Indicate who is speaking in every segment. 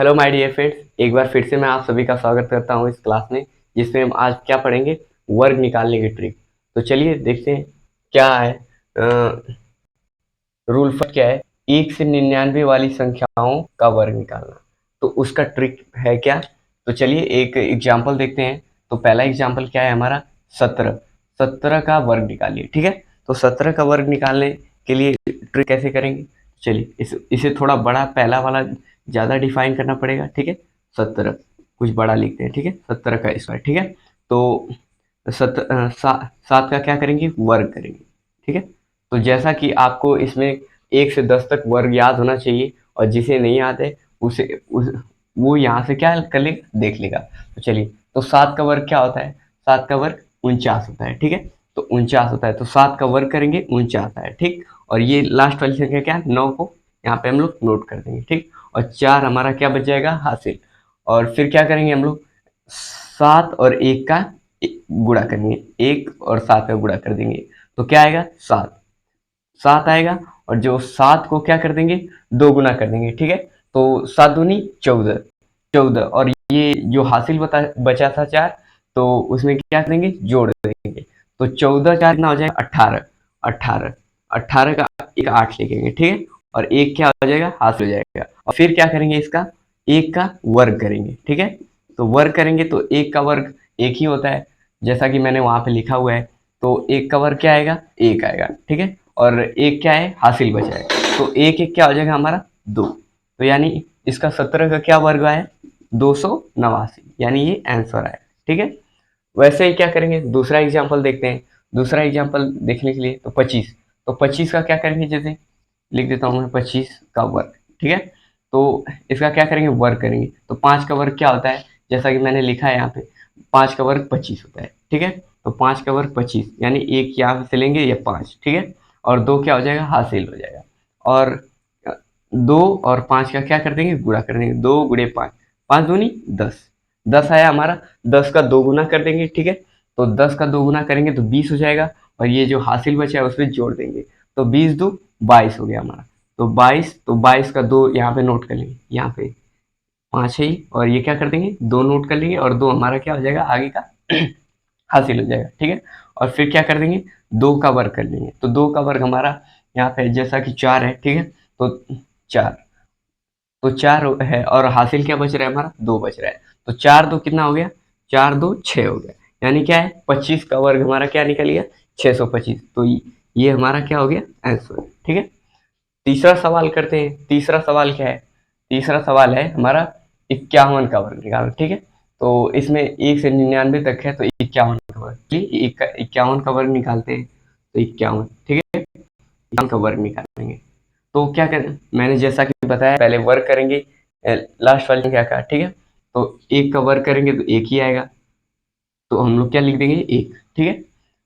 Speaker 1: Hello my dear friends, एक बार फिर से मैं आप सभी का स्वागत करता हूं इस क्लास में, जिसमें हम आज क्या पढ़ेंगे, वर्ग निकालने की ट्रिक। तो चलिए देखते हैं क्या है। रूल फर्स्ट क्या है, 1 से 99 वाली संख्याओं का वर्ग निकालना। तो उसका ट्रिक है क्या, तो चलिए एक एग्जाम्पल देखते हैं। तो पहला एग्जाम्पल क्या है हमारा, 17 17 का वर्ग निकालिए। ठीक है, तो 17 का वर्ग निकालने के लिए ट्रिक कैसे करेंगे, चलिए इसे थोड़ा बड़ा, पहला वाला ज़्यादा डिफाइन करना पड़ेगा। ठीक है, 17 कुछ बड़ा लिखते हैं। ठीक है, 17 का स्क्वायर। ठीक है, तो सात का क्या करेंगे, वर्ग करेंगे। ठीक है, तो जैसा कि आपको इसमें 1 से 10 तक वर्ग याद होना चाहिए, और जिसे नहीं याद है वो यहाँ से क्या कर लेगा, देख लेगा। तो चलिए, तो 7 का वर्ग क्या होता है, 7 का वर्ग 49 होता है। ठीक है, तो 49 होता है, तो 7 का वर्ग करेंगे 49 है। ठीक, और ये लास्ट वाली संख्या क्या है, 9 को यहाँ पे हम लोग नोट कर देंगे। ठीक, और 4 हमारा क्या बच जाएगा, हासिल। और फिर क्या करेंगे हम लोग, 7 और 1 का गुणा करेंगे, 1 और 7 का गुणा कर देंगे, तो क्या आएगा, 7 7 आएगा। और जो 7 को क्या कर देंगे, 2 गुना कर देंगे। ठीक है, तो 7 दूनी 14 14, और ये जो हासिल बचा था 4, तो उसमें क्या करेंगे, जोड़ देंगे। तो 14 4 कितना हो जाएगा, 18 18 18 का एक 8 लिखेंगे। ठीक है, और एक क्या हो जाएगा, हासिल हो जाएगा। और फिर क्या करेंगे, इसका 1 का वर्ग करेंगे। ठीक है, तो वर्ग करेंगे तो 1 का वर्ग 1 ही होता है, जैसा कि मैंने वहां पे लिखा हुआ है। तो 1 का वर्ग क्या आएगा, 1 आएगा। ठीक है, और 1 क्या है, हासिल बचा है, तो 1 1 क्या हो जाएगा हमारा, 2। तो यानी इसका 17 का क्या वर्ग आया, 289, यानी ये आंसर आया। ठीक है, वैसे ही क्या करेंगे, दूसरा एग्जाम्पल देखते हैं। दूसरा एग्जाम्पल देखने के लिए तो 25, तो 25 का क्या करेंगे, जैसे लिख देता हूँ मैं, 25 का वर्ग। ठीक है, तो इसका क्या करेंगे, वर्ग करेंगे। तो 5 का वर्ग क्या होता है, जैसा कि मैंने लिखा है यहाँ पे, 5 का वर्ग 25 होता है। ठीक है, तो 5 का वर्ग 25, यानी एक यहाँ से लेंगे, ये 5। ठीक है, और 2 क्या हो जाएगा, हासिल हो जाएगा। और 2 और 5 का क्या कर देंगे, गुणा कर देंगे, 2 गुणे 5, 5 दूनी 10 10 आया हमारा। 10 का 2 गुना कर देंगे। ठीक है, तो 10 का 2 गुना करेंगे तो 20 हो जाएगा, और ये जो हासिल बचा है उसमें जोड़ देंगे, तो 20 दो 22 हो गया हमारा। तो 22 का 2 यहाँ पे नोट कर लेंगे, यहाँ पे 5 है ही, और ये क्या कर देंगे, 2 नोट कर लेंगे, और 2 हमारा क्या हो जाएगा, आगे का हासिल हो जाएगा। ठीक है, और फिर क्या कर देंगे, 2 का वर्ग कर लेंगे। तो 2 का वर्ग हमारा यहाँ पे जैसा कि 4 है। ठीक है, तो 4, तो 4 है, और हासिल क्या बच रहा है हमारा, 2 बच रहा है। तो 4 2 कितना हो गया, 4 2 6 हो गया, यानी क्या है, 25 का वर्ग हमारा क्या निकल गया, 625। तो ये हमारा क्या हो गया, आंसर। ठीक है, तीसरा सवाल करते हैं। तीसरा सवाल क्या है, तीसरा सवाल है हमारा 51 का वर्ग निकालना। ठीक है, तो इसमें 1 से 99 तक है, तो 51 का वर्ग, 51 का वर्ग निकालते हैं। तो 51, ठीक है, 51 का वर्ग निकालेंगे। तो क्या करें, मैंने जैसा कि बताया, पहले वर्ग करेंगे लास्ट वाली संख्या का। ठीक है, तो 1 का वर्ग करेंगे तो 1 ही आएगा, तो हम लोग क्या लिख देंगे, 1। ठीक है,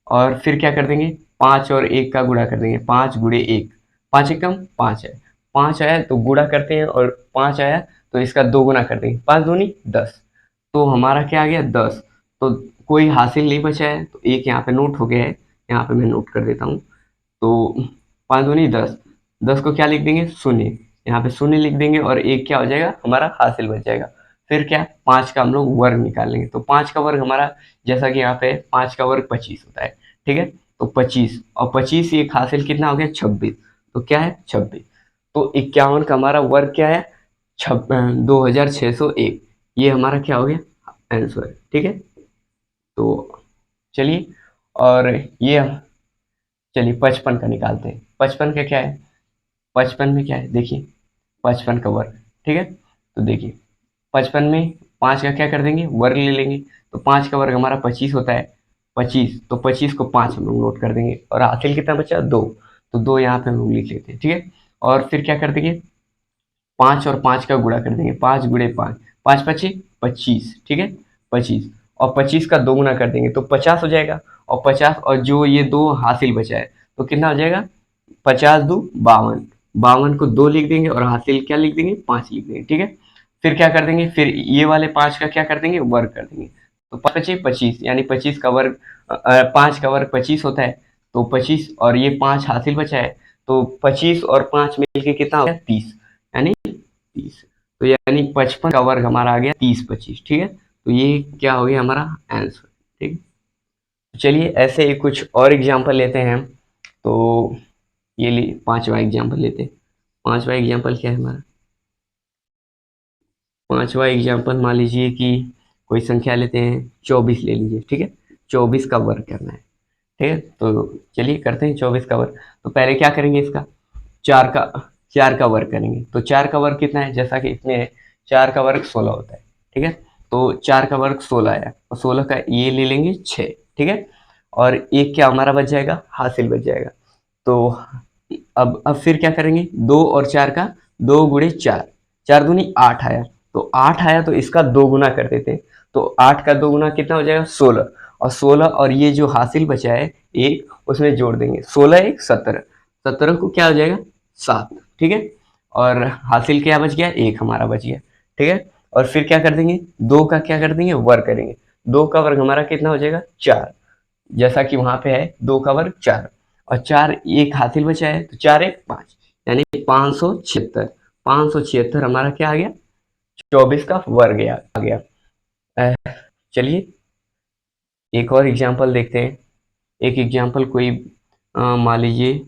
Speaker 1: और फिर क्या कर देंगे, 5 और 1 का गुणा कर देंगे, 5 गुणे 1, 5 एकम 5 है, 5 आया तो गुणा करते हैं, और 5 आया तो इसका 2 गुना कर देंगे, 5 दूनी 10, तो हमारा क्या आ गया, 10। तो कोई हासिल नहीं बचा है, तो एक यहाँ पे नोट हो गया है, यहाँ पे मैं नोट कर देता हूँ। तो 5 दूनी 10, 10 को क्या लिख देंगे, शून्य, यहाँ पे शून्य लिख देंगे, और एक क्या हो जाएगा, हमारा हासिल बच जाएगा। फिर क्या, 5 का हम लोग वर्ग निकालेंगे। तो 5 का वर्ग हमारा, जैसा कि यहाँ पे 5 का वर्ग 25 होता है। ठीक है, तो 25 और 25 एक हासिल कितना हो गया, 26, तो क्या है, 26। तो 51 का हमारा वर्ग क्या है, 2601, ये हमारा क्या हो गया, आंसर। ठीक है, तो चलिए, और ये चलिए 55 का निकालते हैं। 55 का क्या है, 55 में क्या है, देखिए 55 का वर्ग। ठीक है, तो देखिए 55 में 5 का क्या कर देंगे, वर्ग ले लेंगे। तो 5 का वर्ग हमारा 25 होता है, 25, तो 25 को 5 हम लोग नोट कर देंगे, और हासिल कितना बचा, 2, तो 2 यहाँ पे हम लोग लिख लेते हैं। ठीक है, और फिर क्या कर देंगे, 5 और 5 का गुणा कर देंगे, 5 गुणे 5, 5 पचे 25। ठीक है, 25, और 25 का 2 गुना कर देंगे तो 50 हो जाएगा, और 50 और जो ये 2 हासिल बचा है, तो कितना हो जाएगा, 50 दो 52, 52 को 2 लिख देंगे, और हासिल क्या लिख देंगे, 5 लिख देंगे। ठीक है, फिर क्या कर देंगे, फिर ये वाले 5 का क्या कर देंगे, वर्ग कर देंगे। तो 5 पचे 25, यानी 25 का वर्ग 5 का वर्ग 25 होता है। तो 25 और ये 5 हासिल बचा है, तो 25 और 5 मिलके कितना हो गया, 30, यानी 30। तो यानी 55 का वर्ग हमारा आ गया 30 25, ठीक है। तो ये क्या हो गया हमारा आंसर, ठीक। चलिए ऐसे ही कुछ और एग्जाम्पल लेते हैं हम। तो ये लिए पांचवा एग्जाम्पल लेते हैं। पांचवा एग्जाम्पल क्या है हमारा, पांचवा एग्जाम्पल मान लीजिए कि कोई संख्या लेते हैं 24 ले लीजिए, ठीक है। 24 का वर्ग करना है, ठीक है। तो चलिए करते हैं 24 का वर्ग। तो पहले क्या करेंगे, इसका चार का वर्ग करेंगे। तो 4 का वर्ग कितना है, जैसा कि इसमें है 4 का वर्ग 16 होता है, ठीक है। तो 4 का वर्ग 16 है और 16 का ये ले लेंगे 6, ठीक है। और एक क्या हमारा बच जाएगा, हासिल बच जाएगा। तो अब फिर क्या करेंगे, 2 और 4 का 2 गुणे 4, 4 दूनी 8 आया। तो 8 आया तो इसका 2 गुना कर देते हैं। तो 8 का 2 गुना कितना हो जाएगा 16, और 16 और ये जो हासिल बचा है एक, उसमें जोड़ देंगे 16 एक 17, 17 को क्या हो जाएगा 7, ठीक है। और हासिल क्या बच गया, एक हमारा बच गया, ठीक है। और फिर क्या कर देंगे, 2 का क्या कर देंगे वर्ग करेंगे। 2 का वर्ग हमारा कितना हो जाएगा 4, जैसा कि वहां पे है 2 का वर्ग 4, और 4 एक हासिल बचा है तो 4 एक 5, यानी 576। 576 हमारा क्या आ गया, 24 का वर्ग आ गया। चलिए एक और एग्जाम्पल देखते हैं। एक एग्जाम्पल कोई मान लीजिए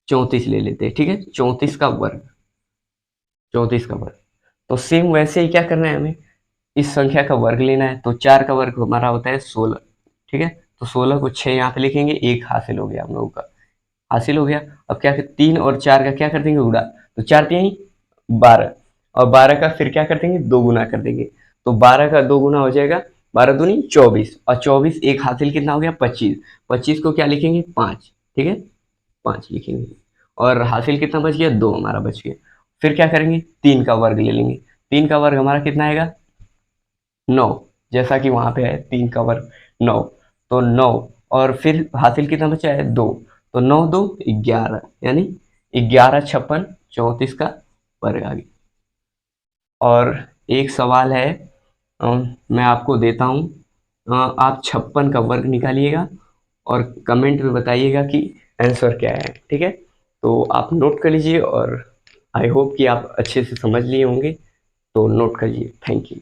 Speaker 1: 34 ले लेते हैं, ठीक है। 34 का वर्ग, 34 का वर्ग। तो सेम वैसे ही क्या करना है हमें, इस संख्या का वर्ग लेना है। तो 4 का वर्ग हमारा होता है 16, ठीक है। तो 16 को 6 यहाँ पे लिखेंगे, एक हासिल हो गया हम लोगों का, हासिल हो गया। अब क्या 3 और 4 का क्या कर देंगे गुणा, तो 4 3 12, और 12 का फिर क्या कर देंगे 2 गुना कर देंगे। तो 12 का 2 गुना हो जाएगा 12 दूनी 24, और 24 एक हासिल कितना हो गया 25, 25 को क्या लिखेंगे 5, ठीक है, 5 लिखेंगे। और हासिल कितना बच गया 2 हमारा बच गया। फिर क्या करेंगे 3 का वर्ग ले लेंगे। 3 का वर्ग हमारा कितना आएगा 9, जैसा कि वहां पे है 3 का वर्ग 9। तो 9 और फिर हासिल कितना बचा है 2, तो 9 2 11, यानी 11 56 34 का वर्ग आ गया। और एक सवाल है, मैं आपको देता हूँ, आप 56 का वर्ग निकालिएगा और कमेंट में बताइएगा कि आंसर क्या है, ठीक है। तो आप नोट कर लीजिए, और आई होप कि आप अच्छे से समझ लिए होंगे। तो नोट कर लीजिए। Thank you.